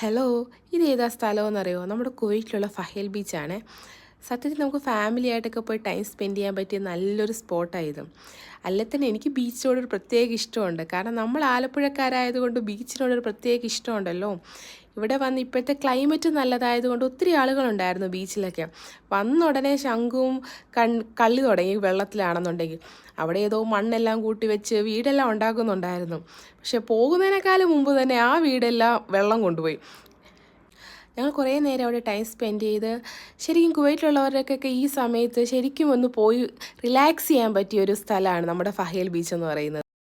Hello, ഇത് ഏതാ സ്ഥലമെന്നറിയോ? നമ്മുടെ കുവൈറ്റിലുള്ള ഫഹേൽ ബീച്ചാണ്. സത്യത്തിൽ നമുക്ക് ഫാമിലി ആയിട്ടൊക്കെ പോയി ടൈം സ്പെൻഡ് ചെയ്യാൻ പറ്റിയ നല്ലൊരു സ്പോട്ടായത്. അല്ലെ തന്നെ എനിക്ക് ബീച്ചിനോടൊരു പ്രത്യേക ഇഷ്ടമുണ്ട്. കാരണം നമ്മൾ ആലപ്പുഴക്കാരായതുകൊണ്ട് ബീച്ചിനോടൊരു പ്രത്യേക ഇഷ്ടമുണ്ടല്ലോ. ഇവിടെ വന്ന് ഇപ്പോഴത്തെ ക്ലൈമറ്റ് നല്ലതായതുകൊണ്ട് ഒത്തിരി ആളുകളുണ്ടായിരുന്നു ബീച്ചിലൊക്കെ. വന്ന ഉടനെ ശംഖും കളി തുടങ്ങി വെള്ളത്തിലാണെന്നുണ്ടെങ്കിൽ. അവിടെ ഏതോ മണ്ണെല്ലാം കൂട്ടി വെച്ച് വീടെല്ലാം ഉണ്ടാക്കുന്നുണ്ടായിരുന്നു. പക്ഷെ പോകുന്നതിനേക്കാളും മുമ്പ് തന്നെ ആ വീടെല്ലാം വെള്ളം കൊണ്ടുപോയി. ഞങ്ങൾ കുറേ നേരം അവിടെ ടൈം സ്പെൻഡ് ചെയ്ത് ശരിക്കും കുവൈറ്റിലുള്ളവർക്കൊക്കെ ഈ സമയത്ത് ശരിക്കും ഒന്ന് പോയി റിലാക്സ് ചെയ്യാൻ പറ്റിയ ഒരു സ്ഥലമാണ് നമ്മുടെ ഫഹേൽ ബീച്ച് എന്ന് പറയുന്നത്.